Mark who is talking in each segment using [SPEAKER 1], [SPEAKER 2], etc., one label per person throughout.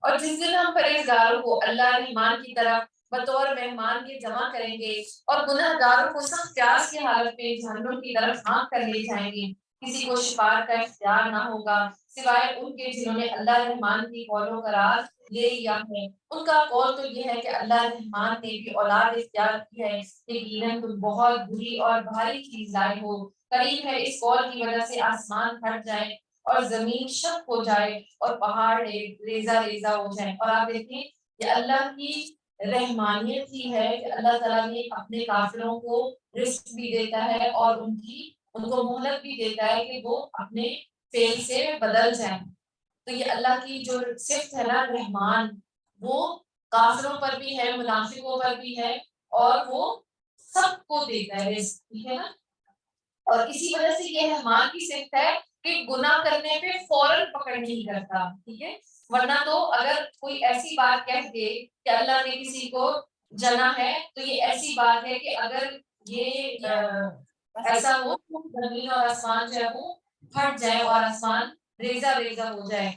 [SPEAKER 1] اور جس دن ہم پرہیزگاروں کو اللہ رحمان کی طرف بطور مہمان کے جمع کریں گے اور گناہ گاروں کو سخت پیاس کی حالت میں جہنم کی طرف ہانک کر لے جائیں گے، کسی کو شفاعت کا اختیار نہ ہوگا سوائے ان کے جنہوں نے اللہ رحمان کی قول و قرار لے لیا ہے۔ ان کا قول تو یہ ہے کہ اللہ رحمان نے بھی اولاد اختیار کی ہے، یقیناً تم بہت بری اور بھاری چیز لائے ہو۔ قریب ہے اس قول کی وجہ سے آسمان پھٹ جائے اور زمین شق ہو جائے اور پہاڑ ریزہ ریزہ ہو جائے۔ اور آپ دیکھیں کہ اللہ کی رحمانیت ہی ہے کہ اللہ تعالیٰ نے اپنے کافروں کو رزق بھی دیتا ہے اور ان کو مہلت بھی دیتا ہے کہ وہ اپنے فعل سے بدل جائیں۔ تو یہ اللہ کی جو صفت ہے نا رحمان، وہ کافروں پر بھی ہے، منافقوں پر بھی ہے، اور وہ سب کو دیتا ہے رزق، ٹھیک ہے نا۔ اور اسی وجہ سے یہ رحمان کی صفت ہے کہ گناہ کرنے پہ فوراً پکڑ نہیں کرتا، ٹھیک ہے۔ ورنہ تو اگر کوئی ایسی بات کہہ دے کہ اللہ نے کسی کو جنا ہے تو یہ ایسی بات ہے کہ اگر یہ ایسا ہو تو زمین اور آسمان جو ہے وہ پھٹ جائے اور آسمان ریزہ ریزہ ہو جائے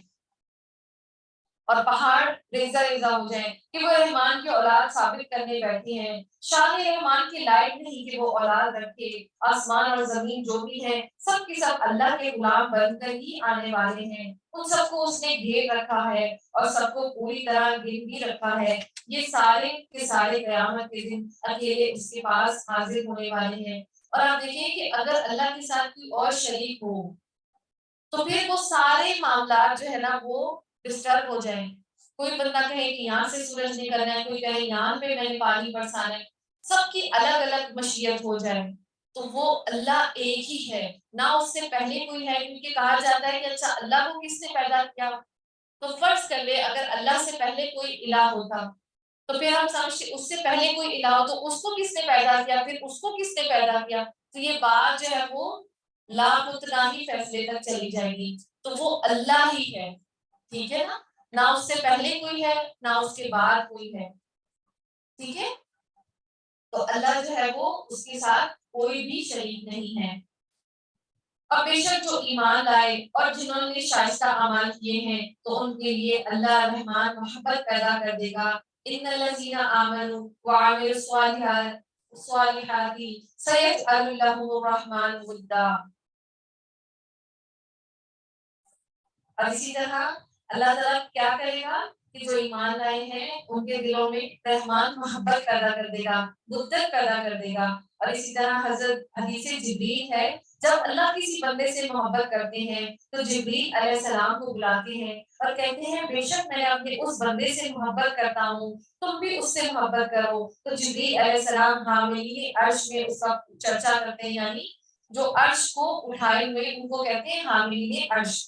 [SPEAKER 1] اور پہاڑ ریزہ ریزہ ہو جائیں کہ وہ رحمان کی اولاد ثابت کرنے بیٹھے ہیں۔ شان رحمان کے لائق نہیں کہ وہ اولاد رکھے، آسمان اور زمین جو بھی ہے سب کے سب اللہ کے غلام بن کر ہی آنے والے ہیں، ان سب کو اس نے گھیر رکھا ہے اور سب کو پوری طرح گن بھی رکھا ہے۔ یہ سارے کے سارے قیامت کے دن اکیلے اس کے پاس حاضر ہونے والے ہیں۔ اور آپ دیکھیں کہ اگر اللہ کے ساتھ کوئی اور شریک ہو تو پھر وہ سارے معاملات جو ہے نا وہ ڈسٹرب ہو جائیں۔ کوئی بندہ کہے کہ یہاں سے سورج نکلنا ہے، کوئی کہے یہاں پہ میں نے پانی برسانا ہے، سب کی الگ الگ مشیت ہو جائے تو وہ اللہ ایک ہی ہے، نہ اس سے پہلے کوئی ہے، کیونکہ کہا جاتا ہے کہ اچھا اللہ کو کس نے پیدا کیا؟ تو فرض کر لے اگر اللہ سے پہلے کوئی الہ ہوتا تو پھر ہم سمجھتے اس سے پہلے کوئی الہ ہو تو اس کو کس نے پیدا کیا، پھر اس کو کس نے پیدا کیا؟ تو یہ بات جو ہے وہ لامتناہی فیصلے تک چلی جائے گی۔ تو وہ اللہ ہی ہے، ٹھیک ہے نا، نہ اس سے پہلے کوئی ہے نہ اس کے بعد کوئی ہے، ٹھیک ہے۔ تو اللہ جو ہے وہ اس کے ساتھ کوئی بھی شریک نہیں ہے۔ اب بے شک جو ایمان لائے اور جنہوں نے شائستہ اعمال کیے ہیں تو ان کے لیے اللہ رحمان محبت پیدا کر دے گا۔ ان الذین آمنوا وعملوا الصالحات سیجعل لهم الرحمن ودا۔ اور اسی طرح اللہ تعالیٰ کیا کرے گا کہ جو ایمان لائے ہیں ان کے دلوں میں رحمان محبت پیدا کر دے گا، بدت پیدا کر دے گا۔ اور اسی طرح حضرت حدیث جبریل ہے، جب اللہ کسی بندے سے محبت کرتے ہیں تو جبریل علیہ السلام کو بلاتے ہیں اور کہتے ہیں بے شک میں اپنے اس بندے سے محبت کرتا ہوں، تم بھی اس سے محبت کرو۔ تو جبریل علیہ السلام حاملین عرش میں اس کا چرچا کرتے ہیں، یعنی جو عرش کو اٹھائے ہوئے ان کو کہتے ہیں حاملین عرش،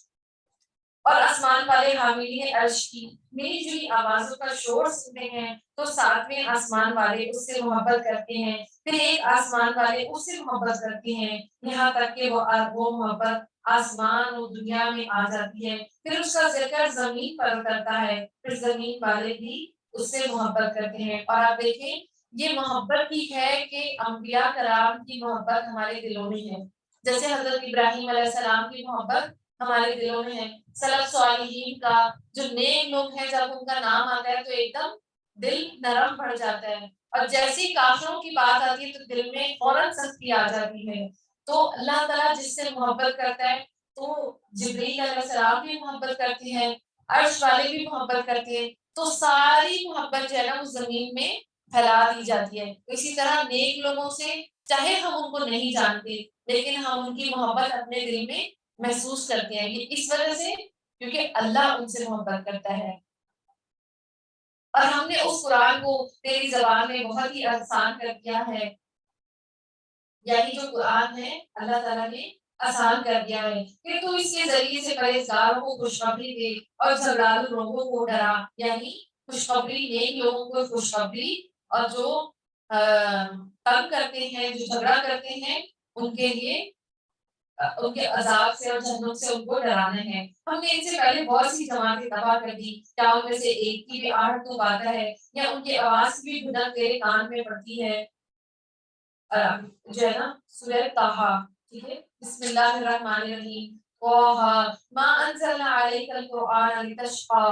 [SPEAKER 1] اور آسمان والے حاملین عرش کی ملی جلی آوازوں کا شور سنتے ہیں تو ساتویں آسمان والے اس سے محبت کرتے ہیں، پھر ایک آسمان والے اس سے محبت کرتے ہیں، یہاں تک کہ وہ محبت آسمان اور دنیا میں آ جاتی ہے، پھر اس کا ذکر زمین پر کرتا ہے، پھر زمین والے بھی اس سے محبت کرتے ہیں۔ اور آپ دیکھیں یہ محبت ہی ہے کہ انبیاء کرام کی محبت ہمارے دلوں میں ہے، جیسے حضرت ابراہیم علیہ السلام کی محبت ہمارے دلوں میں ہے، سلف صالحین کا جو نیک لوگ ہیں جب ان کا نام آتا ہے تو ایک دم دل نرم پڑ جاتا ہے، اور جیسے ہی کافروں کی بات آتی ہے تو دل میں فوراً سختی آ جاتی ہے۔ تو اللہ تعالیٰ جس سے محبت کرتا ہے تو جبریل علیہ السلام بھی محبت کرتے ہیں، عرش والے بھی محبت کرتے ہیں، تو ساری محبت جو ہے نا وہ زمین میں پھیلا دی جاتی ہے۔ اسی طرح نیک لوگوں سے چاہے ہم ان کو نہیں جانتے لیکن ہم ان کی محبت اپنے دل میں محسوس کرتے ہیں، یہ اس وجہ سے کیونکہ اللہ ان سے محبت کرتا ہے۔ اور ہم نے اس قرآن کو تیری زبان میں بہت ہی آسان کر دیا ہے، یعنی جو قرآن ہے اللہ تعالیٰ نے آسان کر دیا ہے کہ تو اس کے ذریعے سے پرہیزگاروں کو خوشخبری دے اور جھگڑالو لوگوں کو ڈرا، یعنی خوشخبری نیک لوگوں کو خوشخبری، اور جو تنگ کرتے ہیں جو جھگڑا کرتے ہیں ان کے لیے ان کے عذاب سے اور جہنم سے ان کو ڈرانا ہے۔ ہم نے ان سے پہلے بہت سی جماعتیں تباہ کر دی، کیا ان میں سے ایک کی بھی آہٹ تو گاتا ہے یا ان کی آواز کی بھی بھنک تیرے کان میں پڑتی ہے؟ جو ہے نا سورہ طٰہٰ، ٹھیک ہے، بسم اللہ الرحمن الرحیم، طٰہٰ ما انزلنا علیک القرآن لتشقیٰ،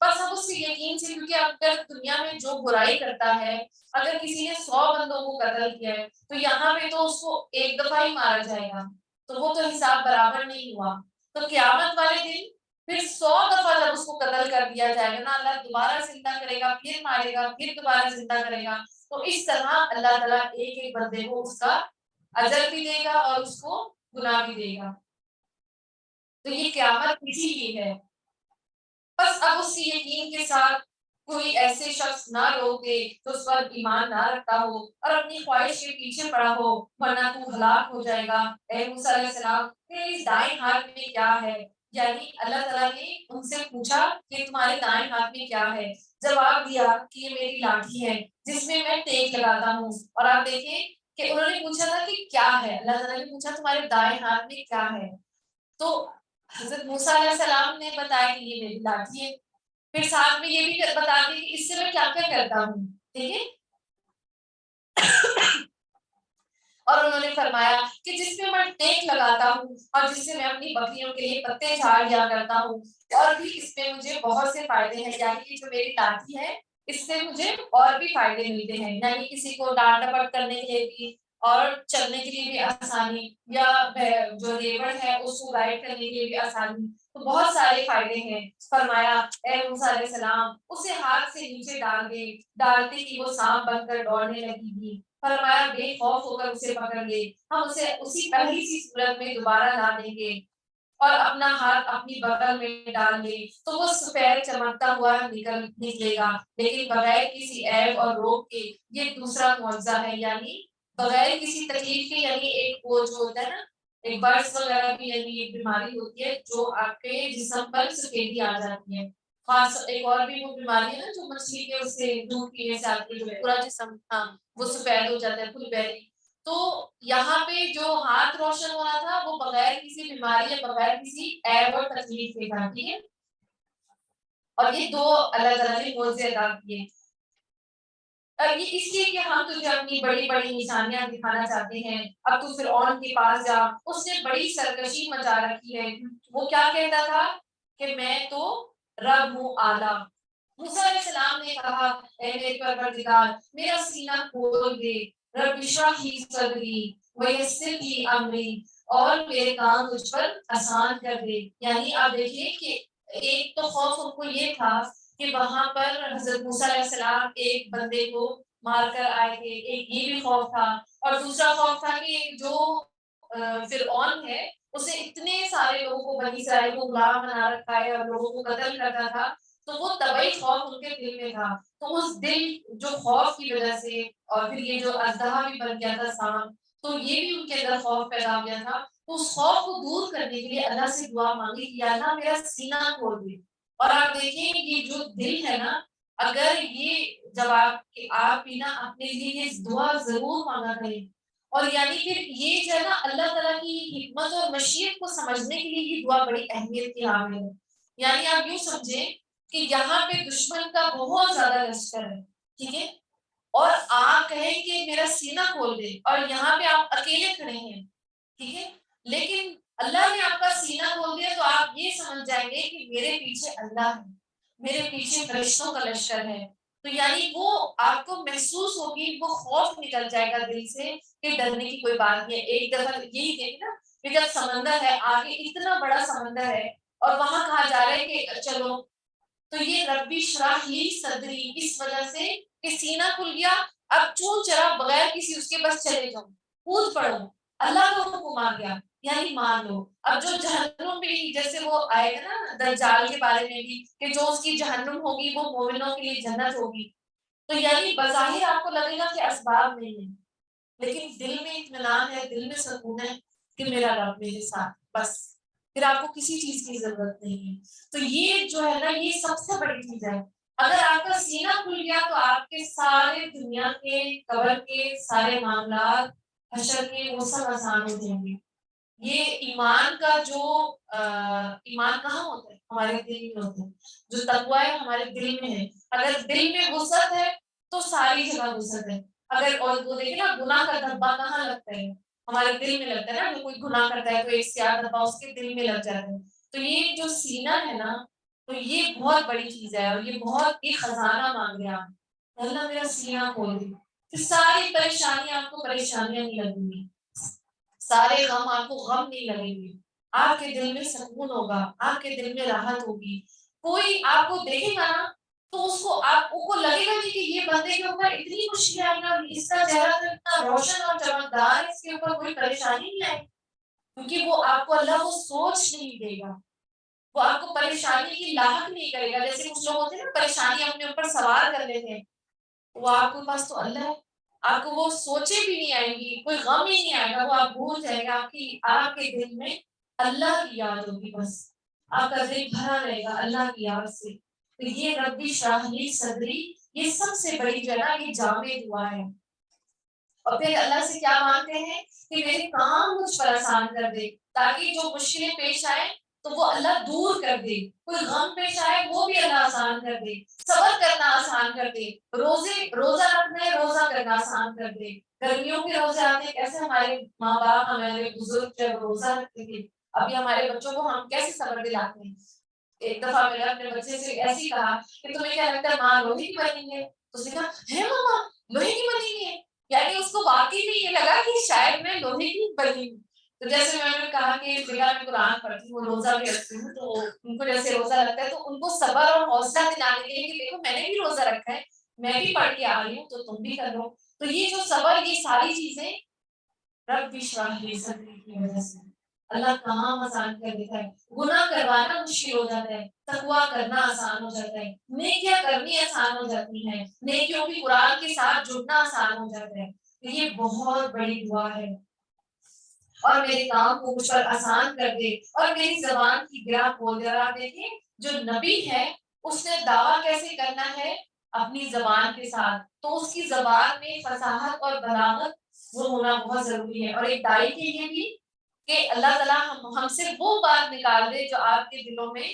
[SPEAKER 1] بس اب اس کے یقین سے، کیونکہ اگر دنیا میں جو برائی کرتا ہے، اگر کسی نے 100 بندوں کو قتل کیا ہے تو یہاں پہ تو اس کو ایک دفعہ ہی مارا جائے گا، تو وہ تو حساب برابر نہیں ہوا. تو قیامت والے دن پھر 100 دفعہ جب اس کو قتل کر دیا جائے گا نا، اللہ دوبارہ زندہ کرے گا، پھر مارے گا، پھر دوبارہ زندہ کرے گا. تو اس طرح اللہ تعالیٰ ایک ایک بندے کو اس کا اجر بھی دے گا اور اس کو گناہ بھی دے گا. تو یہ قیامت اسی کی ہے. بس اب اس کے یقین کے ساتھ کوئی ایسے شخص نہ روکے تو اس پر ایمان نہ رکھتا ہو اور اپنی خواہش کے پیچھے پڑا ہو، ورنہ تو ہلاک ہو جائے گا. اے موسیٰ علیہ السلام، تیرے دائیں ہاتھ میں کیا ہے؟ یعنی اللہ تعالیٰ نے ان سے پوچھا کہ تمہارے دائیں ہاتھ میں کیا ہے؟ جواب دیا کہ یہ میری لاٹھی ہے جس میں میں ٹیک لگاتا ہوں. اور آپ دیکھیں کہ انہوں نے پوچھا تھا کہ کیا ہے، اللہ تعالیٰ نے پوچھا تمہارے دائیں ہاتھ میں کیا ہے؟ تو حضرت موسیٰ علیہ السلام نے بتایا کہ یہ میری لاٹھی ہے. پھر ساتھ میں یہ بھی بتا دیں کہ اس سے میں کیا کیا کرتا ہوں. ٹھیک ہے. اور انہوں نے فرمایا کہ جس میں ٹیک لگاتا ہوں اور جس سے میں اپنی بکریوں کے لیے پتے جھاڑ دیا کرتا ہوں، اور بھی اس میں مجھے بہت سے فائدے ہیں. یعنی کہ جو میری لاٹھی ہے اس سے مجھے اور بھی فائدے ملتے ہیں، یعنی کسی کو ڈانٹ ڈپٹ کرنے کے لیے بھی، اور چلنے کے لیے بھی آسانی، یا جو ریوڑ ہے اس کو گائیڈ کرنے کے لیے بھی آسانی. تو بہت سارے فائدے ہیں. فرمایا اے موسیٰ علیہ السلام اسے ہاتھ سے نیچے ڈال دے، ڈالتے ہی وہ سانپ بن کر دوڑنے لگی گی. فرمایا بے خوف ہو کر اسے پکڑ لے، ہم اسے اسی پہلی سی صورت میں دوبارہ لا دیں گے. اور اپنا ہاتھ اپنی بغل میں ڈال لے تو وہ سفید چمکتا ہوا نکلے گا، لیکن بغیر کسی عیب اور روگ کے. یہ دوسرا معجزہ ہے، یعنی بغیر کسی تکلیف کے. یعنی ایک وہ جو ہوتا ہے نا، ایک برس وغیرہ بھی، یعنی ایک بیماری ہوتی ہے جو آپ کے جسم پر سفیدی آ جاتی ہے. خاص ایک اور بھی وہ بیماری ہے نا جو مچھلی کے اس سے دودھ پینے سے آتی ہے، پورا جسم وہ سفید ہو جاتا ہے، پھول بیری. تو یہاں پہ جو ہاتھ روشن ہو رہا تھا وہ بغیر کسی بیماری یا بغیر کسی عیب اور تکلیف کے تھا. ٹھیک ہے. اور یہ دو اللہ تعالیٰ نے معجزے عطا کیے. یہ اس لیے کہ ہم تجھے اپنی بڑی بڑی نشانیاں دکھانا چاہتے ہیں. اب تو فرعون کے پاس جا، اس نے بڑی سرکشی مچا رکھی ہے. وہ کیا کہتا تھا کہ میں تو رب ہوں اعلیٰ. موسیٰ علیہ السلام نے کہا اے میرے پروردگار میرا سینہ کھول دے، رب اشرح لی صدری ویسر لی امری، اور میرے کام مجھ پر آسان کر دے. یعنی آپ دیکھیں کہ ایک تو خوف ان کو یہ تھا کہ وہاں پر حضرت موسیٰ علیہ السلام ایک بندے کو مار کر آئے تھے، ایک یہ بھی خوف تھا. اور دوسرا خوف تھا کہ جو فرعون ہے اسے اتنے سارے لوگوں کو بنی اسرائیل کو غلام بنا رکھا ہے اور لوگوں کو قتل کرتا تھا. تو وہ طبعی خوف ان کے دل میں تھا. تو اس دل جو خوف کی وجہ سے، اور پھر یہ جو اژدہا بھی بن گیا تھا سانپ، تو یہ بھی ان کے اندر خوف پیدا ہو گیا تھا. تو اس خوف کو دور کرنے کے لیے اللہ سے دعا مانگی کہ یا اللہ میرا سینہ کھول دے. اور آپ دیکھیں یہ جو دل ہے نا، اگر یہ جب آپ بھی نا اپنے لیے یہ دعا ضرور مانگا کریں. اور یعنی پھر یہ جو ہے نا اللہ تعالیٰ کی حکمت اور مشیت کو سمجھنے کے لیے یہ دعا بڑی اہمیت کی حامل ہے. یعنی آپ یوں سمجھیں کہ یہاں پہ دشمن کا بہت زیادہ لشکر ہے. ٹھیک ہے. اور آپ کہیں کہ میرا سینہ کھول دے، اور یہاں پہ آپ اکیلے کھڑے ہیں. ٹھیک ہے. لیکن اللہ نے آپ کا سینہ کھول دیا تو آپ یہ سمجھ جائیں گے کہ میرے پیچھے اللہ ہے، میرے پیچھے فرشتوں کا لشکر ہے. تو یعنی وہ آپ کو محسوس ہوگی، وہ خوف نکل جائے گا دل سے کہ ڈرنے کی کوئی بات نہیں ہے. ایک دفعہ یہی دیکھیں نا کہ جب سمندر ہے، آگے اتنا بڑا سمندر ہے اور وہاں کہا جا رہا ہے کہ چلو، تو یہ ربی اشرح لی صدری اس وجہ سے کہ سینہ کھل گیا. اب چون چرا بغیر کسی اس کے بس چلے جاؤ، کود پڑو، اللہ کا حکم آ گیا، یعنی مان لو. اب جو جہنم بھی جیسے وہ آئے گا نا دجال کے بارے میں بھی کہ جو اس کی جہنم ہوگی وہ مومنوں کے لیے جنت ہوگی. تو یعنی بظاہر آپ کو لگے گا کہ اسباب نہیں ہے، لیکن دل میں اطمینان ہے، دل میں سکون ہے کہ میرا رب میرے ساتھ، بس پھر آپ کو کسی چیز کی ضرورت نہیں ہے. تو یہ جو ہے نا یہ سب سے بڑی چیز ہے. اگر آپ کا سینہ کھل گیا تو آپ کے سارے دنیا کے قبر کے سارے معاملات حشر کے وہ سب آسان ہو جائیں گے. یہ ایمان کا جو ایمان کہاں ہوتا ہے؟ ہمارے دل میں ہوتا ہے. جو تقوی ہے ہمارے دل میں ہے. اگر دل میں وسعت ہے تو ساری جگہ وسعت ہے. اگر اور وہ دیکھیں نا گناہ کا دھبا کہاں لگتا ہے؟ ہمارے دل میں لگتا ہے نا. جو کوئی گناہ کرتا ہے تو ایک سیاہ دھبا اس کے دل میں لگ جاتا ہے. تو یہ جو سینہ ہے نا تو یہ بہت بڑی چیز ہے اور یہ بہت ایک خزانہ مانگ رہے آپ، اللہ میرا سینہ کھول دے، پھر ساری پریشانیاں آپ کو پریشانیاں نہیں لگیں گی، سارے غم آپ کو غم نہیں لگیں گے، آپ کے دل میں سکون ہوگا، آپ کے دل میں راحت ہوگی، کوئی آپ کو دیکھے گا نا تو اس کو آپ کو لگے گا نہیں کہ یہ بندے کے اوپر اتنی خوشی آئی نا، اس کا چہرہ تو اتنا روشن اور چمکدار ہے، اس کے اوپر کوئی پریشانی نہیں آئی، کیونکہ وہ آپ کو اللہ وہ سوچ نہیں دے گا، وہ آپ کو پریشانی کی لاحق نہیں کرے گا، جیسے کچھ لوگ ہوتے ہیں نا پریشانی اپنے اوپر سوار کر لیتے ہیں، وہ آپ کے پاس تو اللہ ہے، آپ کو وہ سوچے بھی نہیں آئیں گی، کوئی غم ہی نہیں آئے گا، وہ آپ بھول جائے گا، آپ کے دل میں اللہ کی یاد ہوگی، بس آپ کا دل بھرا رہے گا اللہ کی یاد سے، تو یہ ربی اشرح لی صدری، یہ سب سے بڑی جو ہے نا یہ جامع دعا ہے، اور پھر اللہ سے کیا مانگتے ہیں کہ میرے کام مجھ پر آسان کر دے، تاکہ جو مشکلیں پیش آئے تو وہ اللہ دور کر دے، کوئی غم پیش آئے وہ بھی اللہ آسان کر دے، صبر کرنا آسان کر دے، روزہ رکھنا ہے روزہ کرنا آسان کر دے، گرمیوں کے روزے آتے ہیں، کیسے ہمارے ماں باپ ہمارے بزرگ جب روزہ رکھتے تھے، ابھی ہمارے بچوں کو ہم کیسے صبر دلاتے ہیں، ایک دفعہ میں نے اپنے بچے سے ایسے ہی کہا کہ تمہیں کیا لگتا ہے ماں لوہے کی بنیں گے، تو اس نے کہا ہے ماما لوہے کی بنیں گے، یعنی اس کو واقعی میں یہ لگا کہ شاید میں لوہے کی بنی ہوں، تو جیسے میں نے کہا کہ بیٹا میں قرآن پڑھتی ہوں روزہ بھی رکھتی ہوں، تو ان کو جیسے روزہ لگتا ہے تو ان کو صبر اور حوصلہ دلانے کے لیے کہ دیکھو میں نے بھی روزہ رکھا ہے، میں بھی پڑھ کے آ رہی ہوں تو تم بھی کر لو، تو یہ جو صبر یہ ساری چیزیں رب اشرح لی صدری کی وجہ سے اللہ کام آسان کر دیتا ہے، گناہ کروانا مشکل ہو جاتا ہے، تقویٰ کرنا آسان ہو جاتا ہے، نیکیاں کرنی آسان ہو جاتی ہیں، نیکیوں کی قرآن کے ساتھ جڑنا آسان ہو جاتا ہے، یہ بہت بڑی دعا ہے، اور میرے کام کو مجھ پر آسان کر دے اور میری زبان کی گرہ کھول دے، اور آپ دیکھیں جو نبی ہے اس نے دعویٰ کیسے کرنا ہے اپنی زبان کے ساتھ، تو اس کی زبان میں فصاحت اور بلاغت وہ ہونا بہت ضروری ہے، اور ایک دائی کے لیے بھی کہ اللہ تعالیٰ ہم سے وہ بات نکال دے جو آپ کے دلوں میں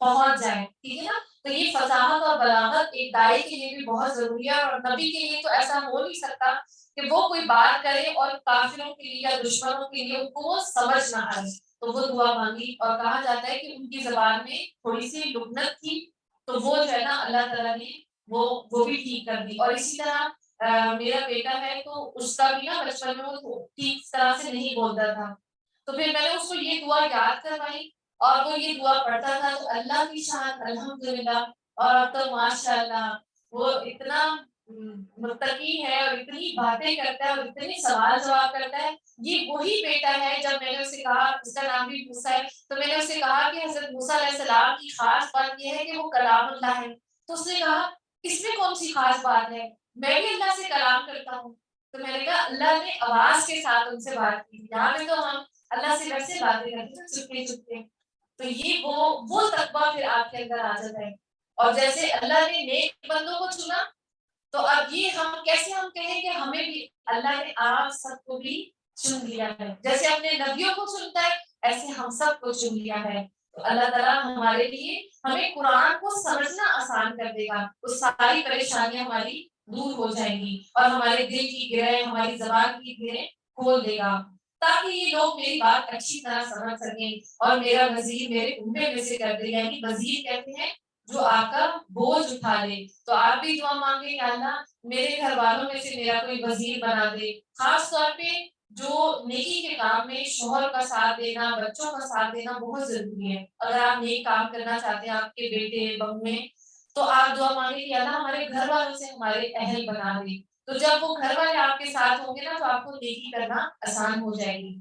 [SPEAKER 1] پہنچ جائے، ٹھیک ہے نا، تو یہ فصاحت اور بلاغت ایک دائی کے لیے بھی بہت ضروری ہے، اور نبی کے لیے تو ایسا ہو نہیں سکتا کہ وہ کوئی بات کرے اور کافروں کے لیے یا دشمنوں کے لیے ان کو وہ سمجھ نہ آئے، تو وہ دعا مانگی، اور کہا جاتا ہے کہ ان کی زبان میں تھوڑی سی لکنت تھی، تو وہ جو ہے نا اللہ تعالیٰ نے وہ بھی ٹھیک کر دی، اور اسی طرح میرا بیٹا ہے تو اس کا بھی نا بچپن میں وہ ٹھیک طرح سے نہیں بولتا تھا، تو پھر میں نے اس کو یہ دعا یاد کروائی اور وہ یہ دعا پڑھتا تھا، تو اللہ کی شان الحمدللہ، اور اب تو ماشاء اللہ وہ اتنا متقی ہے اور اتنی باتیں کرتا ہے اور اتنے سوال جواب کرتا ہے، یہ وہی بیٹا ہے جب میں نے اسے کہا اس کا نام بھی موسیٰ ہے، تو میں نے اسے کہا کہ حضرت موسیٰ علیہ السلام کی خاص بات یہ ہے کہ وہ کلام اللہ ہے، تو اس نے کہا اس میں کون سی خاص بات ہے، میں بھی اللہ سے کلام کرتا ہوں، تو میں نے کہا اللہ نے آواز کے ساتھ ان سے بات کی، یہاں پہ تو ہم اللہ سے ویسے باتیں کرتے ہیں چپکے چپکے، تو یہ وہ تقویٰ پھر آپ کے اندر آ جاتا ہے، اور جیسے اللہ نے نیک بندوں کو چنا، تو اب یہ ہم کیسے ہم کہیں کہ ہمیں بھی اللہ نے آپ سب کو بھی چن لیا ہے، جیسے اپنے نبیوں کو چنتا ہے ایسے ہم سب کو چن لیا ہے، تو اللہ تعالیٰ ہمارے لیے ہمیں قرآن کو سمجھنا آسان کر دے گا، وہ ساری پریشانیاں ہماری دور ہو جائیں گی، اور ہمارے دل کی گرہیں ہماری زبان کی گرہیں کھول دے گا، تاکہ یہ لوگ میری بات اچھی طرح سمجھ سکیں، اور میرا وزیر میرے کنبے میں سے کر دے، یعنی وزیر کہتے ہیں جو آ کر بوجھ اٹھا لے، تو آپ بھی دعا مانگیں کہ اللہ میرے گھر والوں میں سے میرا کوئی وزیر بنا دے، خاص طور پہ جو نیکی کے کام میں شوہر کا ساتھ دینا، بچوں کا ساتھ دینا بہت ضروری ہے، اگر آپ نیک کام کرنا چاہتے ہیں آپ کے بیٹے بہویں، تو آپ دعا مانگیں کہ اللہ ہمارے گھر والوں سے ہمارے اہل بنا دے، تو جب وہ گھر والے آپ کے ساتھ ہوں گے نا تو آپ کو نیکی کرنا آسان ہو جائے گی،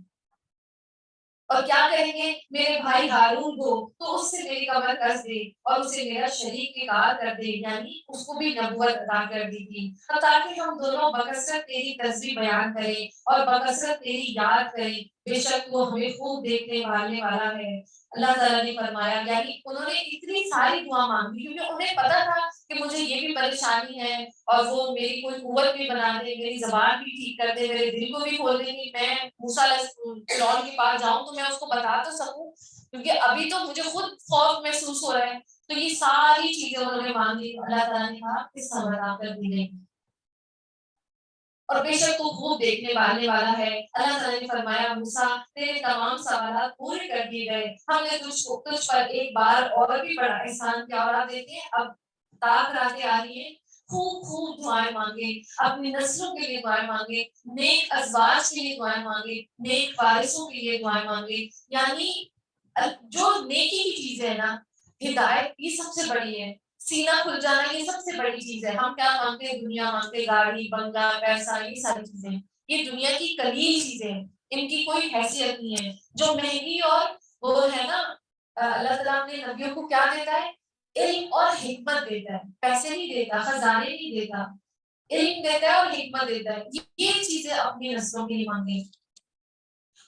[SPEAKER 1] اور کیا کہیں گے میرے بھائی ہارون کو تو اس سے میری کمر کس دے اور اسے میرا شریک کے کار کر دے، یعنی اس کو بھی نبوت عطا کر دی تھی، تاکہ ہم دونوں بکثرت تیری تسبیح بیان کریں اور بکثرت تیری یاد کریں، بے شک وہ ہمیں خوب دیکھنے والے والا ہے، اللہ تعالیٰ نے فرمایا، یعنی انہوں نے اتنی ساری دعا مانگی کیونکہ انہیں پتا تھا کہ مجھے یہ بھی پریشانی ہے، اور وہ میری کوئی قوت بھی بنا دے، میری زبان بھی ٹھیک کر دے، میرے دل کو بھی کھول دے کہ میں موسیٰ علیہ فرعون کے پاس جاؤں تو میں اس کو بتا تو سکوں، کیونکہ ابھی تو مجھے خود خوف محسوس ہو رہا ہے، تو یہ ساری چیزیں انہوں نے مانگی، اللہ تعالیٰ نے کہا کہ صبر عطا کر دی گئی، اور بے شک تو خوب دیکھنے والا ہے۔ اللہ تعالیٰ نے فرمایا موسیٰ تیرے تمام سوالات پورے کر دیے گئے، ہم نے تجھ پر ایک بار اور بھی بڑا احسان کیا، اور آپ دیکھیں اب طاق راتیں آ رہی ہیں، خوب خوب دعائیں مانگے، اپنی نسلوں کے لیے دعائیں مانگے، نیک ازواج کے لیے دعائیں مانگے، نیک وارثوں کے لیے دعائیں مانگے، یعنی جو نیکی کی چیزیں ہیں نا، ہدایت یہ سب سے بڑی ہے، سینہ کھل جانا یہ سب سے بڑی چیز ہے۔ ہم کیا مانگتے ہیں؟ دنیا مانگتے ہیں، گاڑی بنگلہ پیسہ، یہ ساری چیزیں، یہ دنیا کی قلیل چیزیں ہیں، ان کی کوئی حیثیت نہیں ہے۔ جو مہنگی اور وہ ہے نا، اللہ تعالیٰ نے نبیوں کو کیا دیتا ہے؟ علم اور حکمت دیتا ہے، پیسے نہیں دیتا، خزانے نہیں دیتا، علم دیتا ہے اور حکمت دیتا ہے۔ یہ چیزیں اپنی نسلوں کے لیے مانگیں۔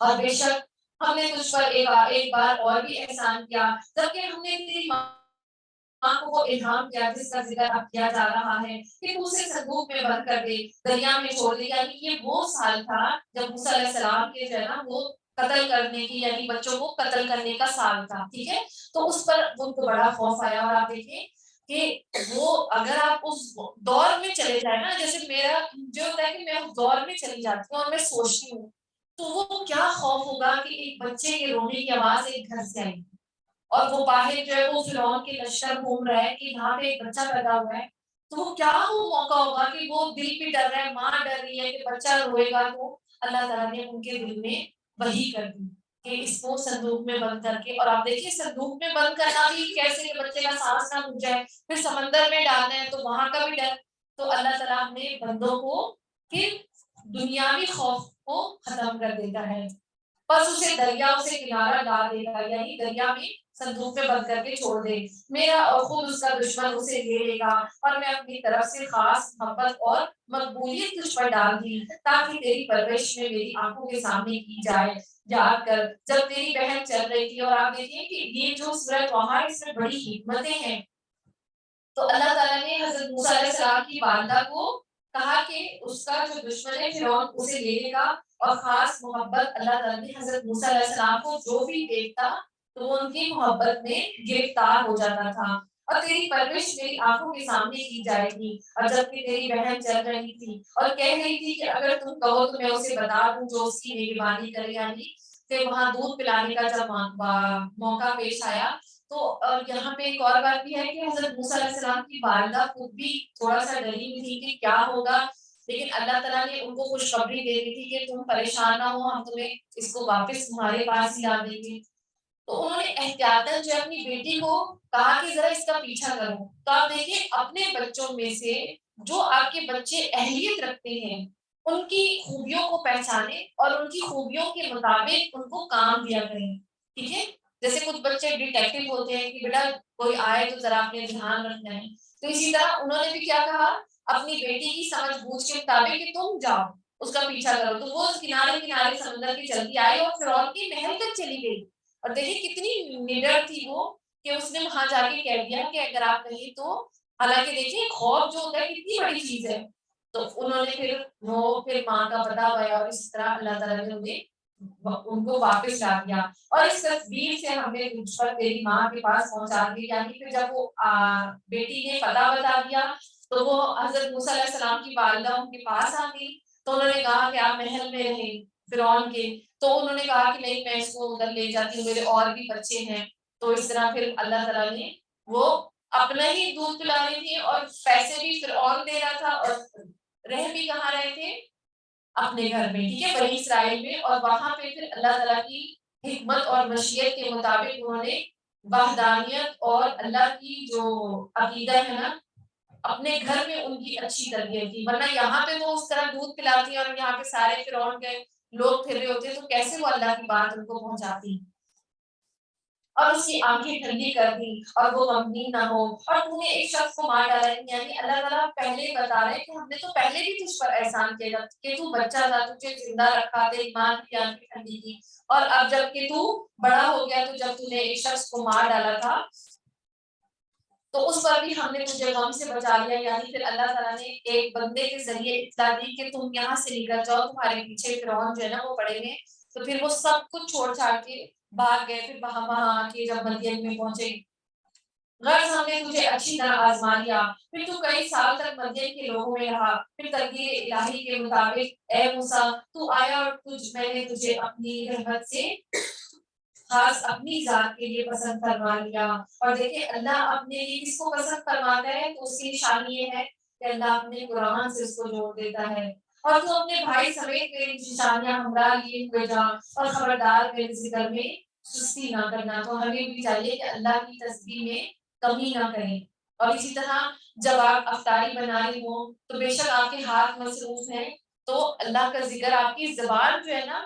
[SPEAKER 1] اور بے شک ہم نے تجھ پر ایک بار اور بھی احسان کیا، جبکہ ہم نے تیری ماں کو وہ الہام کیا جس کا ذکر اب کیا جا رہا ہے کہ تو اسے صندوق میں بند کر دے، دریا میں چھوڑ دے، یعنی یہ وہ سال تھا جب موسیٰ علیہ السلام کے جو ہے نا وہ قتل کرنے کی، یعنی بچوں کو قتل کرنے کا سال تھا، ٹھیک ہے؟ تو اس پر ان کو بڑا خوف آیا، اور آپ دیکھیں کہ وہ اگر آپ اس دور میں چلے جائیں نا، جیسے میرا جو ہوتا ہے کہ میں اس دور میں چلی جاتی ہوں اور میں سوچتی ہوں تو وہ کیا خوف ہوگا کہ ایک بچے کے رونے کی آواز ایک گھر سے آئی، اور وہ باہر جو ہے وہ فرعون کے لشکر گھوم رہا ہے کہ یہاں پہ ایک بچہ پیدا ہوا ہے، تو وہ کیا وہ موقع ہوگا کہ وہ دل بھی ڈر رہا ہے، ماں ڈر رہی ہے کہ بچہ روئے گا، تو اللہ تعالیٰ نے ان کے دل میں وحی کر دی کہ اس کو صندوق میں بند کر کے، اور آپ دیکھیے صندوق میں بند کرنا بھی کیسے کہ بچے کا سانس نہ رک جائے، پھر سمندر میں ڈالنا ہے تو وہاں کا بھی ڈر، تو اللہ تعالیٰ نے بندوں کو پھر دنیاوی خوف کو ختم کر دیتا ہے، بس اسے دریا سے کنارہ لا دے گا، یعنی دریا میں صندوق میں بند کر کے چھوڑ دے، میرا اور خود اس کا دشمن اسے لے لے گا، اور میں اپنی طرف سے خاص محبت اور مقبولیت تجھ پر ڈال دی تاکہ تیری پرورش میں میری آنکھوں کے سامنے کی جائے۔ یاد کر جب تیری بہن چل رہی تھی، اور آپ دیکھیں کہ یہ جو سورہ طٰہٰ ہے اس میں بڑی حکمتیں ہیں، تو اللہ تعالیٰ نے حضرت موسیٰ علیہ السلام کی والدہ کو کہا کہ اس کا جو دشمن ہے فرعون اسے لے لے گا، اور خاص محبت اللہ تعالیٰ نے حضرت موسیٰ علیہ السلام کو جو بھی دیکھتا تو وہ ان کی محبت میں گرفتار ہو جاتا تھا، اور تیری پرورش میری آنکھوں کے سامنے کی جائے گی، اور جب کہ تیری بہن چل رہی تھی اور کہہ رہی تھی کہ اگر تم کہو تو میں اسے بتا دوں جو اس کی نگہبانی کرے، یعنی کہ وہاں دودھ پلانے کا جب موقع پیش آیا، تو یہاں پہ ایک اور بات بھی ہے کہ حضرت موسیٰ علیہ السلام کی والدہ خود بھی تھوڑا سا ڈری ہوئی تھی کہ کیا ہوگا، لیکن اللہ تعالیٰ نے ان کو خوشخبری دے دی تھی کہ تم پریشان نہ ہو، ہم تمہیں اس کو واپس تمہارے پاس ہی لا دیں گے، تو انہوں نے احتیاطاً جو اپنی بیٹی کو کہا کہ ذرا اس کا پیچھا کرو، تو آپ دیکھیں اپنے بچوں میں سے جو آپ کے بچے اہلیت رکھتے ہیں ان کی خوبیوں کو پہچانے اور ان کی خوبیوں کے مطابق ان کو کام دیا کریں، ٹھیک ہے؟ جیسے کچھ بچے ڈیٹیکٹو ہوتے ہیں کہ بیٹا کوئی آئے تو ذرا اپنے دھیان رکھنا ہے، تو اسی طرح انہوں نے بھی کیا کہا اپنی بیٹی کی سمجھ بوجھ کے مطابق کہ تم جاؤ اس کا پیچھا کرو، تو وہ کنارے کنارے سمندر کی چلتی آئی اور فرعون کی محل تک چلی گئی، اور دیکھیں کتنی نڈر تھی وہ کہ اس نے وہاں جا کے کہہ دیا کہ اگر آپ کہیں تو، حالانکہ دیکھیں خوف جو ہوتا ہے کتنی بڑی چیز ہے، تو انہوں نے پھر ماں کا پتہ پایا، اور اس طرح اللہ تعالیٰ نے انہیں ان کو واپس لا دیا، اور اس تصویر سے ہم نے تجھ پر تیری ماں کے پاس پہنچا دی، یعنی پھر جب وہ بیٹی نے پتہ بتا دیا تو وہ حضرت موسیٰ علیہ السلام کی والدہ ان کے پاس آ گئی، تو انہوں نے کہا کہ آپ محل میں رہیں فرعون کے، تو انہوں نے کہا کہ نہیں میں اس کو ادھر لے جاتی ہوں، میرے اور بھی بچے ہیں، تو اس طرح پھر اللہ تعالیٰ نے وہ اپنا ہی دودھ پلا رہی تھی اور پیسے بھی فرعون دے رہا تھا، اور رہ بھی کہاں رہے تھے؟ اپنے گھر میں، ٹھیک ہے، بنی اسرائیل میں، اور وہاں پہ پھر اللہ تعالیٰ کی حکمت اور مشیت کے مطابق انہوں نے وحدانیت اور اللہ کی جو عقیدہ ہے نا اپنے گھر میں ان کی اچھی تربیت کی، ورنہ یہاں پہ وہ اس طرح دودھ پلاتی اور یہاں پہ سارے فرعون کے لوگ پھر رہے ہوتے تو کیسے وہ اللہ کی بات ان کو پہنچاتی، اور اس کی آنکھیں ٹھنڈی کر دی اور وہ غمگین نہ ہو، اور تو نے ایک شخص کو مار ڈالا، یعنی اللہ تعالیٰ پہلے بتا رہے کہ ہم نے تو پہلے بھی تجھ پر احسان کیا کہ تو بچہ تھا، تجھے زندہ رکھا، تیری ماں کی آنکھیں ٹھنڈی کی، اور اب جب کہ تو بڑا ہو گیا تو جب تو نے ایک شخص کو مار ڈالا تھا تو اس پر بھی ہم نے تجھے غم سے بچا لیا، یعنی پھر اللہ تعالیٰ نے ایک بندے کے ذریعے اطلاع دی کہ تم یہاں سے نکل جاؤ، تمہارے پیچھے فرعون جو ہے نا وہ پڑے گے، تو پھر وہ سب کچھ چھوڑ چھاڑ کے بھاگ گئے، پھر وہاں آ کے جب مدین میں پہنچے غرض ہم نے تجھے اچھی طرح آزما لیا، پھر تو کئی سال تک مدین کے لوگوں میں رہا، پھر تقدیر الہی کے مطابق اے موسیٰ تو آیا اور میں نے تجھے اپنی رحمت سے خاص اپنی ذات کے لیے پسند فرما لیا۔ اور دیکھیں اللہ اپنے لیے کس کو پسند فرماتا ہے تو اس کی نشانی یہ ہے کہ اللہ اپنے قرآن سے اس کو جوڑ دیتا ہے۔ اور تو اپنے بھائی سمیت میری نشانیاں ہمراہ لیے ہوئے جا، اور خبردار میرے ذکر میں سستی نہ کرنا۔ تو ہمیں بھی چاہیے کہ اللہ کی تسبیح میں کمی نہ کریں۔ اور اسی طرح جب آپ افطاری بنا رہی ہوں تو بے شک آپ کے ہاتھ مصروف ہیں، تو اللہ کا ذکر آپ کی زبان جو ہے نا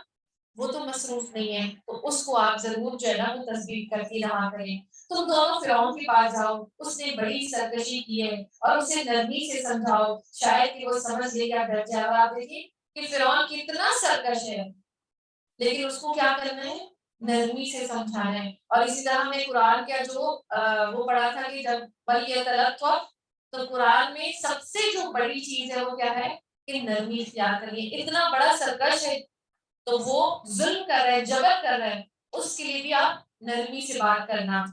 [SPEAKER 1] وہ تو مصروف نہیں ہے، تو اس کو آپ ضرور جو ہے نا وہ تسبیح کرتی رہا کریں۔ تم دونوں فرعون کے پاس جاؤ، اس نے بڑی سرکشی کی ہے، اور اسے نرمی سے سمجھاؤ، شاید کہ وہ سمجھ لے یا ڈر جائے۔ اور آپ دیکھیں کہ فرعون کتنا سرکش ہے، لیکن اس کو کیا کرنا ہے؟ نرمی سے سمجھانا ہے۔ اور اسی طرح ہم نے قرآن کا جو وہ پڑھا تھا کہ جب بلی تلطف، تو قرآن میں سب سے جو بڑی چیز ہے وہ کیا ہے کہ نرمی اختیار کرنی ہے۔ اتنا بڑا سرکش ہے تو وہ ظلم کر رہے ہیں، جبر کر رہے ہیں، اس کے لیے بھی آپ نرمی سے بات کرنا۔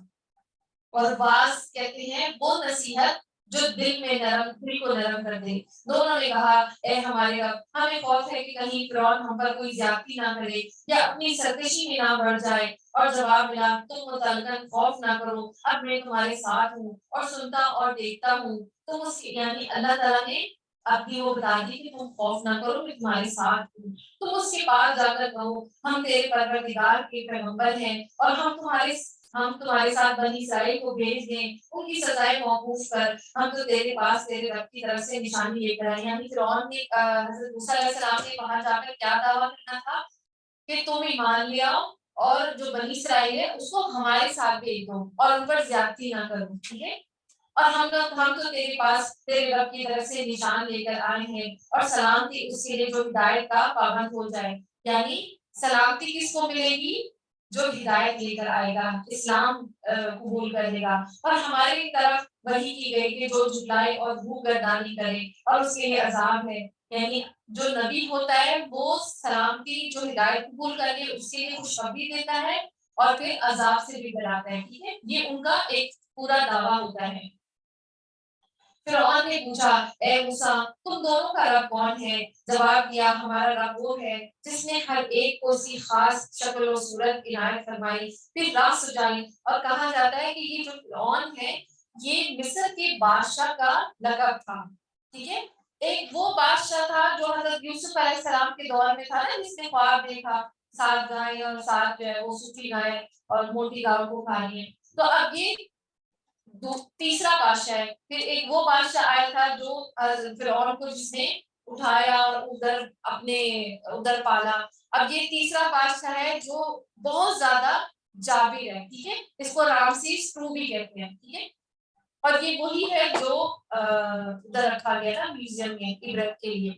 [SPEAKER 1] اور واز کہتے ہیں وہ نصیحت جو دل میں نرم، دل کو نرم کر دے۔ دونوں نے کہا اے ہمارے رب، ہمیں خوف ہے کہ کہیں فرعون ہم پر کوئی زیادتی نہ کرے یا اپنی سرکشی میں نہ بڑھ جائے۔ اور جواب ملا تم متعلقاً خوف نہ کرو، اب میں تمہارے ساتھ ہوں اور سنتا اور دیکھتا ہوں۔ تم اس کی یعنی اللہ تعالیٰ نے اپنی وہ بتا دی کہ تم خوف نہ کرو، میں تمہارے ساتھ ہوں۔ تم اس کے پاس جا کر کہو ہم تیرے پروردگار کے پیغمبر ہیں، اور ہم تمہارے ساتھ بنی اسرائیل کو بھیج دیں، ان کی سزائیں موقوف کر، ہم تو تیرے پاس تیرے رب کی طرف سے نشانی لے کر آئے۔ یعنی فرعون نے حضرت موسیٰ علیہ السلام نے وہاں جا کر کیا دعویٰ کرنا تھا کہ تم ایمان لے آؤ اور جو بنی اسرائیل ہے اس کو ہمارے ساتھ بھیج دو اور ان پر زیادتی نہ کرو، ٹھیک ہے؟ اور ہم تو تیرے پاس تیرے رب کی طرف سے نشان لے کر آئے ہیں، اور سلامتی اس کے لیے جو ہدایت کا پابند ہو جائے۔ یعنی سلامتی کس کو ملے گی؟ جو ہدایت لے کر آئے گا، اسلام قبول کر لے گا۔ اور ہماری طرف وحی کی گئی کہ جو جھٹلائے اور منہ گردانی کرے اور اس کے لیے عذاب ہے۔ یعنی جو نبی ہوتا ہے وہ سلامتی جو ہدایت قبول کر کے اس کے لیے خوشخبری دیتا ہے اور پھر عذاب سے بھی ڈراتا ہے، ٹھیک ہے؟ یہ ان کا ایک پورا دعویٰ ہوتا ہے۔ فرعون نے پوچھا اے موسیٰ تم دونوں کا رب کون ہے؟ جواب دیا ہمارا رب وہ ہے جس نے ہر ایک کو سی خاص شکل و صورت عنایت فرمائی، پھر راہ سجائی۔ اور کہا جاتا ہے کہ یہ جو فرعون ہے یہ مصر کے بادشاہ کا لقب تھا، ٹھیک ہے؟ ایک وہ بادشاہ تھا جو حضرت یوسف علیہ السلام کے دور میں تھا نا، جس نے خواب دیکھا 7 گائیں اور 7 جو ہے وہ سوکھی گائیں اور موٹی گاؤں کو کھا رہی ہیں۔ تو اب یہ تیسرا بادشاہ ہے۔ پھر ایک وہ بادشاہ آیا تھا جو فرعون کو جس نے اٹھایا اور ادھر پالا۔ اب یہ تیسرا بادشاہ ہے جو بہت زیادہ جابر ہے، ٹھیک ہے؟ اس کو رامسیس ٹو بھی کہتے ہیں، ٹھیک ہے؟ اور یہ وہی ہے جو ادھر رکھا گیا تھا میوزیم میں عبرت کے لیے۔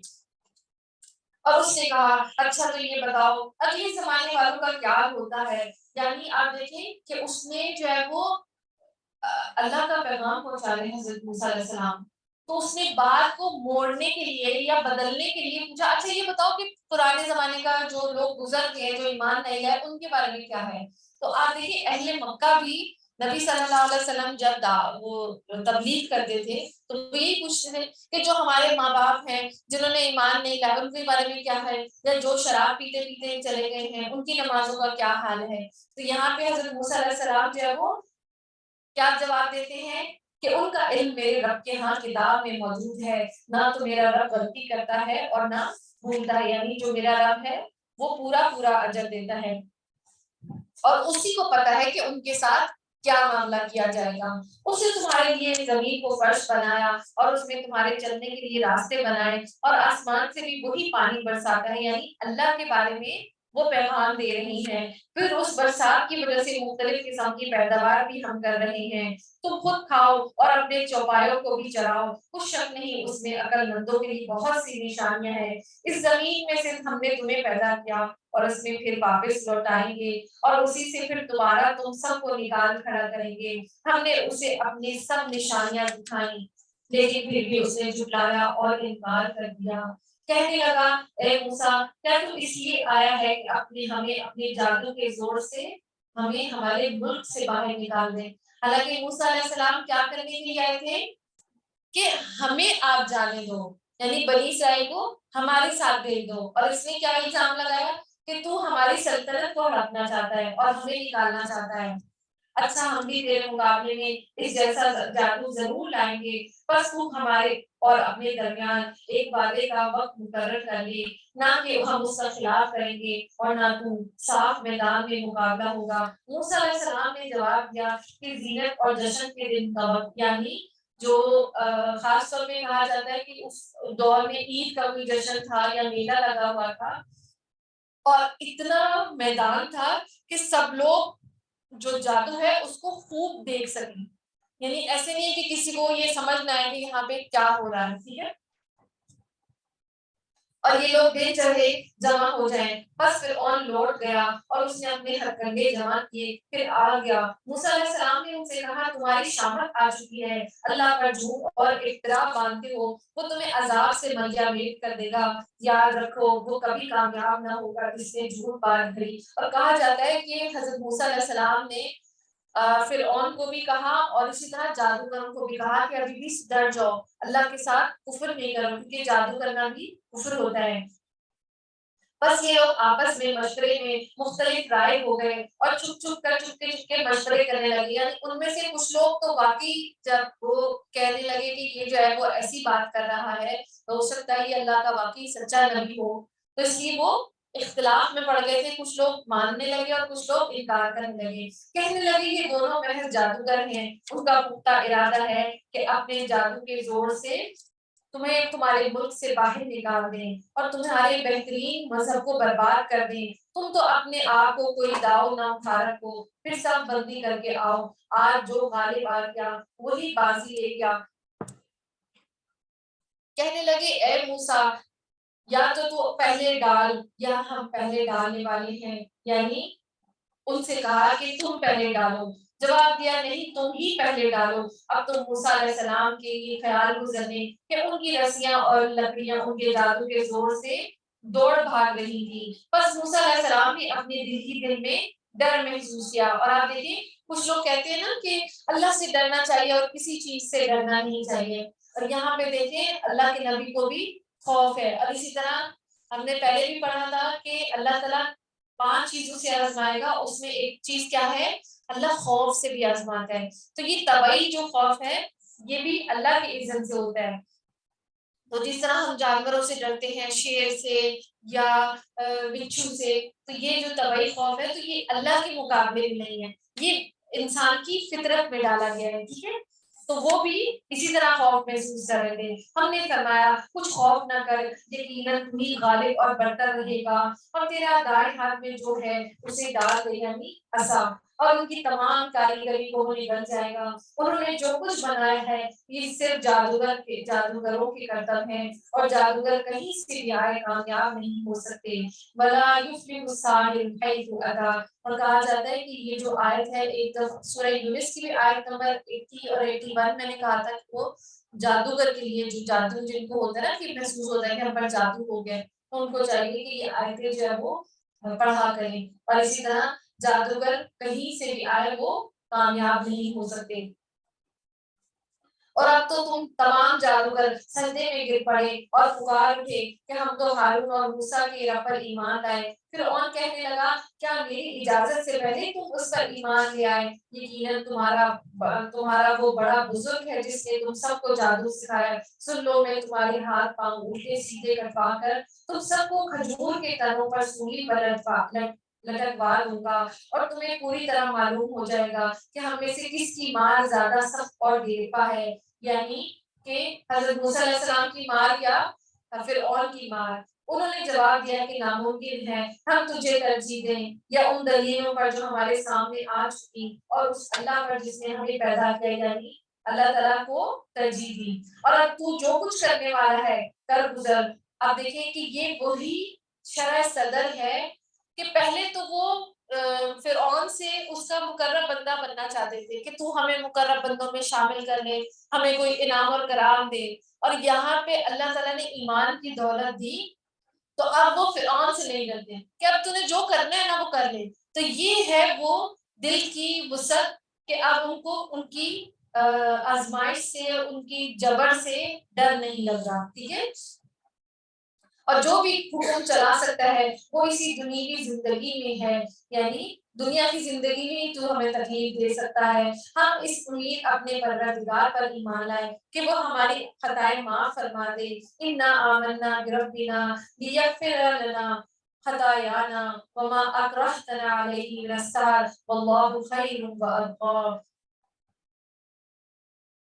[SPEAKER 1] اور اس نے کہا اچھا تو یہ بتاؤ اگلے زمانے والوں کا کیا ہوتا ہے؟ یعنی آپ دیکھیں کہ اس نے جو ہے وہ اللہ کا پیغام پہنچا رہے ہیں حضرت موسیٰ علیہ السلام، تو اس نے بات کو موڑنے کے لیے یا بدلنے کے لیے پوچھا اچھا یہ بتاؤ کہ پرانے زمانے کا جو لوگ گزر گئے جو ایمان نہیں لائے ان کے بارے میں کیا ہے؟ تو آپ دیکھیں اہل مکہ بھی نبی صلی اللہ علیہ وسلم جب وہ تبلیغ کرتے تھے تو وہ یہی پوچھتے تھے کہ جو ہمارے ماں باپ ہیں جنہوں نے ایمان نہیں لایا ان کے بارے میں کیا ہے، یا جو شراب پیتے پیتے چلے گئے ہیں ان کی نمازوں کا کیا حال ہے؟ تو یہاں پہ حضرت موسیٰ علیہ السلام جو ہے وہ کیا جواب دیتے ہیں کہ ان کا علم میرے رب کے ہاں کتاب میں موجود ہے، نہ تو میرا رب غلطی کرتا ہے اور نہ بھولتا ہے۔ یعنی جو میرا رب ہے وہ پورا پورا اجر دیتا ہے اور اسی کو پتا ہے کہ ان کے ساتھ کیا معاملہ کیا جائے گا۔ اس نے تمہارے لیے زمین کو فرش بنایا اور اس میں تمہارے چلنے کے لیے راستے بنائے اور آسمان سے بھی وہی پانی برساتا ہے۔ یعنی اللہ کے بارے میں وہ پیغام دے رہی ہیں۔ پھر اس برسات کی وجہ سے مختلف قسم کی پیداوار بھی ہم کر رہے ہیں، تم خود کھاؤ اور اپنے چوپایوں کو بھی چراؤ، کچھ شک نہیں اس میں عقل مندوں کے لیے بہت سی نشانیاں ہیں۔ اس زمین میں سے ہم نے تمہیں پیدا کیا اور اس میں پھر واپس لوٹائیں گے اور اسی سے پھر دوبارہ تم سب کو نکال کھڑا کریں گے۔ ہم نے اسے اپنی سب نشانیاں دکھائیں لیکن پھر بھی اس نے جھٹلایا اور انکار کر دیا۔ کہنے لگا اے موسیٰ کیا تو اس لیے آیا ہے کہ ہمیں اپنے جادو کے زور سے ہمیں ہمارے ملک سے باہر نکال دے۔ حالانکہ موسیٰ علیہ السلام کیا کرنے کے لیے آئے تھے کہ ہمیں آپ جانے دو، یعنی بنی اسرائیل کو ہمارے ساتھ بھیج دو، اور اس نے کیا الزام لگایا کہ تو ہماری سلطنت کو ہڑپنا چاہتا ہے اور ہمیں نکالنا چاہتا ہے۔ اچھا ہم بھی تیرے مقابلے میں اس جیسا جادو ضرور لائیں گے، بس تو ہمارے اور اپنے درمیان ایک وعدے کا وقت مقرر کر لے، نہ کہ ہم اس کا خلاف کریں گے اور نہ تو صاف میدان میں مقابلہ ہوگا۔ موسیٰ علیہ السلام نے جواب دیا کہ زینت اور جشن کے دن کا وقت، یعنی جو خاص طور پہ کہا جاتا ہے کہ اس دور میں عید کا کوئی جشن تھا یا میلہ لگا ہوا تھا، اور اتنا میدان تھا کہ سب لوگ جو جادو ہے اس کو خوب دیکھ سکیں، یعنی ایسے نہیں ہے کہ کسی کو یہ سمجھ نہ آئے کہ یہاں پہ کیا ہو رہا ہے، ٹھیک ہے، اور یہ لوگ دن چڑھے جمع ہو جائیں۔ بس فرعون لوٹ گیا اور اس نے اپنے ہتھکنڈے جمع کیے، پھر آ گیا۔ موسیٰ علیہ السلام نے ان سے کہا تمہاری شامت آ چکی ہے، اللہ پر جھوٹ اور افترا باندھتے ہو، وہ تمہیں عذاب سے ملیا میٹ کر دے گا، یاد رکھو وہ کبھی کامیاب نہ ہوگا جس نے جھوٹ بات دھری۔ اور کہا جاتا ہے کہ حضرت موسیٰ علیہ السلام نے فرعون کو بھی کہا اور اسی طرح جادوگروں کو بھی کہا کہ ابھی بھی ڈر جاؤ، اللہ کے ساتھ کفر نہیں کرو، کیونکہ جادو کرنا بھی کفر ہوتا ہے۔ بس یہ لوگ آپس میں مشورے میں مختلف رائے ہو گئے اور چپ کے مشورے کرنے لگے، یعنی ان میں سے کچھ لوگ تو واقعی جب وہ کہنے لگے کہ یہ جو ہے وہ ایسی بات کر رہا ہے تو ہو سکتا ہے یہ اللہ کا واقعی سچا نبی ہو، تو اس لیے وہ اختلاف میں پڑ گئے تھے، کچھ لوگ ماننے لگے اور کچھ لوگ انکار کرنے لگے، کہنے لگے یہ دونوں محض جادوگر ہیں، ان کا پختہ ارادہ ہے کہ اپنے جادو کے زور سے تمہیں تمہارے ملک سے باہر نکال دیں اور تمہارے بہترین مذہب کو برباد کر دیں، تم تو اپنے آپ کو کوئی داؤ نہ اٹھا رکھو، پھر سب بندی کر کے آؤ، آج جو غالب آ گیا وہی بازی لے گیا۔ کہنے لگے اے موسیٰ یا تو پہلے ڈال یا ہم پہلے ڈالنے والے ہیں، یعنی ان سے کہا کہ تم پہلے ڈالو، جواب دیا نہیں تم ہی پہلے ڈالو۔ اب تو موسیٰ علیہ السلام کے یہ خیال گزرنے کہ ان کی رسیاں اور لکڑیاں ان کے جادو کے زور سے دوڑ بھاگ رہی تھی، بس موسیٰ علیہ السلام نے اپنے دل ہی دل میں ڈر محسوس کیا۔ اور آپ دیکھیں کچھ لوگ کہتے ہیں نا کہ اللہ سے ڈرنا چاہیے اور کسی چیز سے ڈرنا نہیں چاہیے، اور یہاں پہ دیکھیں اللہ کے نبی کو بھی خوف ہے، اور اسی طرح ہم نے پہلے بھی پڑھا تھا کہ اللہ تعالیٰ 5 چیزوں سے آزمائے گا، اس میں ایک چیز کیا ہے، اللہ خوف سے بھی آزماتا ہے، تو یہ طبعی جو خوف ہے یہ بھی اللہ کے اذن سے ہوتا ہے۔ تو جس طرح ہم جانوروں سے ڈرتے ہیں، شیر سے یا بچھو سے، تو یہ جو طبعی خوف ہے تو یہ اللہ کے مقابلے میں نہیں ہے، یہ انسان کی فطرت میں ڈالا گیا ہے، ٹھیک ہے، تو وہ بھی اسی طرح خوف محسوس کر رہے تھے۔ ہم نے فرمایا کچھ خوف نہ کر، یقیناً تو ہی غالب اور برتر رہے گا، اور تیرا دائیں ہاتھ میں جو ہے اسے ڈال دے، یعنی عصا، اور ان کی تمام کاریگری کو انہیں بن جائے گا۔ انہوں نے جو کچھ بنایا ہے یہ صرف جادوگروں کے کرتب ہیں، اور جادوگر کہیں سے بھی آئے کامیاب نہیں ہو سکتے۔ وَلَا يُفْلِحُ السَّاحِرُ حَيْثُ أَتَىٰ، اور کہا جاتا ہے کہ یہ جو آیت ہے ایک سورہ یونس کی بھی آیت نمبر 80 اور 81 میں نے کہا تھا کہ وہ جادوگر کے لیے، جو جادو جن کو ہوتا ہے نا کہ محسوس ہوتا ہے کہ ہم پر جادو ہو گیا، تو ان کو چاہیے کہ یہ آیتیں جو ہے وہ پڑھا کریں، اور اسی طرح جادوگر کہیں سے بھی آئے وہ کامیاب نہیں ہو سکتے۔ اور اب تو تم تمام جادوگر سجدے میں گر پڑے اور پکار اٹھے کہ ہم تو ہارون اور موسیٰ کے رب پر ایمان لائے۔ فرعون کہنے لگا کیا میری اجازت سے پہلے تم اس پر ایمان لے آئے؟ یقیناً تمہارا وہ بڑا بزرگ ہے جس نے تم سب کو جادو سکھایا، سن لو میں تمہارے ہاتھ پاؤں الٹے سیدھے کٹوا کر تم سب کو کھجور کے تنوں پر سولی پر لٹکوا دوں گا، اور تمہیں پوری طرح معلوم ہو جائے گا کہ ہم میں سے کس کی مار زیادہ سخت اور دیرپا ہے، یعنی کہ حضرت موسیٰ علیہ السلام کی مار یا فرعون کی مار۔ انہوں نے جواب دیا کہ ناممکن ہے، ہم تجھے ترجیح دیں یا ان دلیلوں پر جو ہمارے سامنے آ چکی، اور اس اللہ پر جس نے ہمیں پیدا کیا، یعنی اللہ تعالیٰ کو ترجیح دی، اور اب تو جو کچھ کرنے والا ہے کر گزر۔ اب دیکھیں کہ یہ وہی شرح صدر ہے کہ پہلے تو وہ فرعون سے اس کا مقرب بندہ بننا چاہتے تھے کہ تو ہمیں مقرب بندوں میں شامل کر لے، ہمیں کوئی انعام اور کرام دے، اور یہاں پہ اللہ تعالیٰ نے ایمان کی دولت دی تو اب وہ فرعون سے نہیں ڈرتے کہ اب تُونے جو کرنا ہے نا وہ کر لے، تو یہ ہے وہ دل کی وسعت کہ اب ان کو ان کی آزمائش سے ان کی جبر سے ڈر نہیں لگ رہا. ٹھیک ہے. اور جو بھی حکم چلا سکتا ہے وہ اسی دنیوی زندگی میں ہے, یعنی دنیا کی زندگی میں تو ہمیں تکلیف دے سکتا ہے. ہم اس امید اپنے پروردگار پر ایمان لائیں کہ وہ ہماری خطائیں معاف فرما دے. انا آمنا بربنا لیغفر لنا خطايانا وما اکرهتنا علیہ من السحر واللہ خیر وابقی.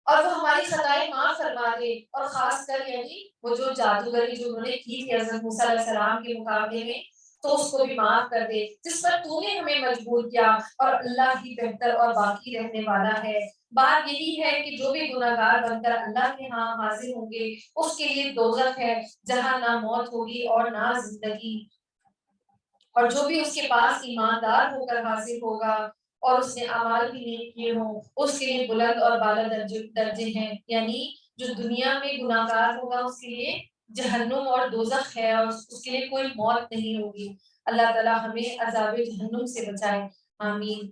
[SPEAKER 1] اور وہ ہماری خطائیں معاف فرما دے, اور خاص کر یعنی وہ جو جادوگری جو انہوں نے کی تھی حضرت موسیٰ علیہ السلام کے مقابلے میں, تو اس کو بھی معاف کر دے جس پر تو نے ہمیں مجبور کیا, اور اللہ ہی بہتر اور باقی رہنے والا ہے. بات یہی ہے کہ جو بھی گناہگار بن کر اللہ کے ہاں حاضر ہوں گے اس کے لیے دوزخ ہے جہاں نہ موت ہوگی اور نہ زندگی. اور جو بھی اس کے پاس ایماندار ہو کر حاضر ہوگا اور اس نے اعمال بھی نیک کیے ہوں اس کے لیے بلند اور بالا درجے ہیں. یعنی جو دنیا میں گناہ گار ہوگا اس کے لیے جہنم اور دوزخ ہے, اور اس کے لیے کوئی موت نہیں ہوگی. اللہ تعالیٰ ہمیں عذاب جہنم سے بچائے, آمین.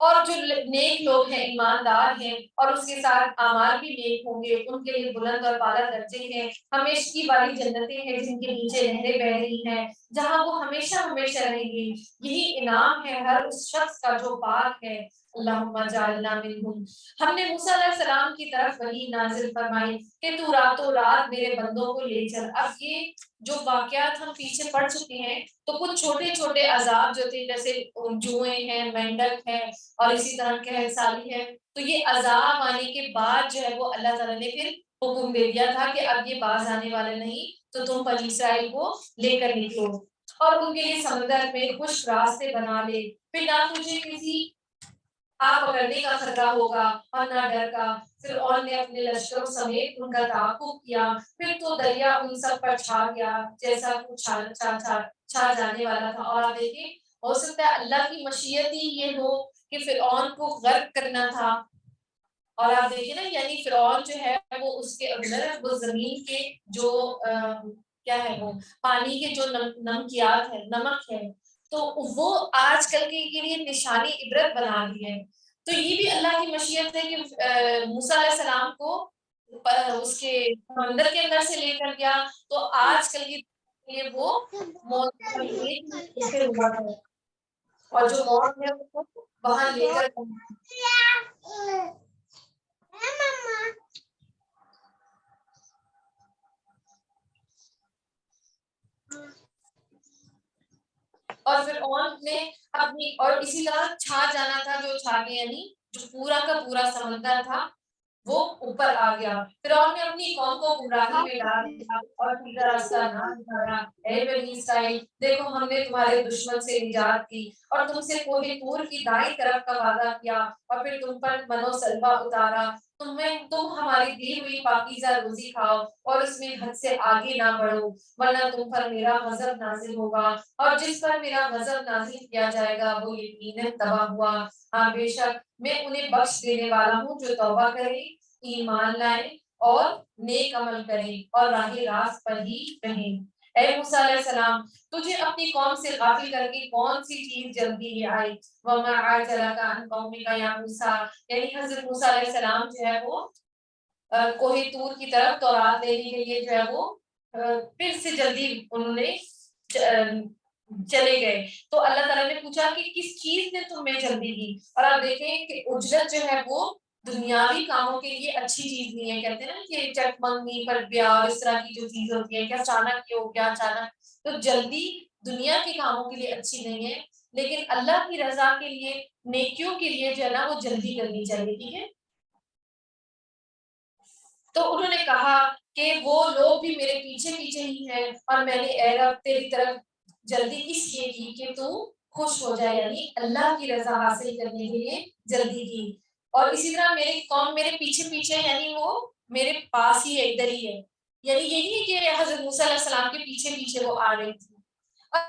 [SPEAKER 1] اور جو نیک لوگ ہیں, ایماندار ہیں, اور اس کے ساتھ اعمال بھی نیک ہوں گے, ان کے لیے بلند اور بالا درجے ہیں, ہمیشگی والی جنتیں ہیں جن کے نیچے نہریں بہ رہی ہیں, جہاں وہ ہمیشہ ہمیشہ رہیں گی. یہی انعام ہے ہر اس شخص کا جو پاک ہے. اللہم اجعلنا منہم. ہم نے موسیٰ علیہ السلام کی طرف وحی نازل فرمائی کہ تو راتوں رات میرے بندوں کو لے چل. اب یہ جو واقعات ہم پیچھے پڑھ چکے ہیں تو کچھ چھوٹے چھوٹے عذاب جو تھے, جیسے جوئیں ہیں, مینڈک ہے, اور اسی طرح قحط سالی ہے, تو یہ عذاب آنے کے بعد جو ہے وہ اللہ تعالیٰ نے پھر حکم دے دیا تھا کہ اب یہ باز آنے والے نہیں, تو تم بنی اسرائیل کو لے کر نکلو اور ان کے لیے سمندر میں خشک راستے بنا لے. پھر نہ تجھے کسی آپ پکڑنے کا خطرہ ہوگا اور نہ ڈر کا. فرعون نے اپنے لشکروں سمیت ان کا تعاقب کیا, پھر تو دریا ان سب پر چھا گیا جیسا کچھ چھا جانے والا تھا. اور آپ دیکھیں, ہو سکتا ہے اللہ کی مشیت ہی یہ ہو کہ فرعون کو غرق کرنا تھا. اور آپ دیکھیں نا, یعنی فرعون جو ہے وہ اس کے اندر وہ زمین کے جو کیا ہے وہ پانی کے جو نمکیات ہے, نمک ہے, تو وہ آج کل کے لیے نشانی عبرت بنا دی ہے. تو یہ بھی اللہ کی مشیت ہے کہ موسیٰ علیہ السلام کو اس کے سمندر کے اندر سے لے کر گیا, تو آج کل کے لیے وہ موت ہوا ہے, اور جو موت ہے وہ وہاں لے کر اور فرعون نے اپنی اور اسی طرح چھا جانا تھا, جو چھا گیا, یعنی جو پورا کا پورا سمندر تھا وہ اوپر آ گیا. فرعون نے اپنی قوم کو گمراہی میں ڈال دیا اور سیدھا راستہ نہ دکھایا. اے بنی اسرائیل, دیکھو ہم نے تمہارے دشمن سے نجات کی اور تم سے کوہ طور کی دائیں طرف کا وعدہ کیا, اور پھر تم پر من و سلوہ اتارا. تم ہماری دی ہوئی پاکیزہ روزی کھاؤ اور اس میں حد سے آگے نہ بڑھو, ورنہ تم پر میرا غضب نازل ہوگا, اور جس پر میرا غضب نازل کیا جائے گا وہ یقیناً تباہ ہوا. ہاں بے شک میں انہیں بخش دینے والا ہوں جو توبہ کریں, ایمان لائیں اور نیک عمل کریں اور راہ راست پر ہی رہیں. اے موسیٰ علیہ السلام, تجھے اپنی قوم سے غافل کر کے کون سی چیز جلدی لے آئی؟ وَمَا عَجَلَكَ عَنْ قَوْمِكَ يَا موسیٰ, یعنی حضرت موسیٰ علیہ السلام جو ہے وہ کوہ طور کی طرف تورات لینے کے لیے جو ہے وہ پھر سے جلدی انہوں نے چلے گئے. تو اللہ تعالیٰ نے پوچھا کہ کس چیز نے تمہیں جلدی دی, اور آپ دیکھیں کہ اجرت جو ہے وہ دنیاوی کاموں کے لیے اچھی چیز نہیں ہے. کہتے ہیں نا کہ چٹ منگنی پر بیاہ اور اس طرح کی جو چیز ہوتی ہے کہ اچانک یہ ہو گیا اچانک, تو جلدی دنیا کے کاموں کے لیے اچھی نہیں ہے, لیکن اللہ کی رضا کے لیے, نیکیوں کے لیے جو ہے نا وہ جلدی کرنی چاہیے. ٹھیک ہے. تو انہوں نے کہا کہ وہ لوگ بھی میرے پیچھے پیچھے ہی ہیں, اور میں نے اے رب تیری طرف جلدی اس لیے کی کہ تو خوش ہو جائے, یعنی اللہ کی رضا حاصل کرنے کے لیے جلدی کی. اور اسی طرح میری قوم میرے پیچھے پیچھے, یعنی وہ میرے پاس ہی ہے, ادھر ہی ہے. یعنی یہ نہیں کہ حضرت موسیٰ علیہ السلام کے پیچھے پیچھے وہ آ رہی تھی,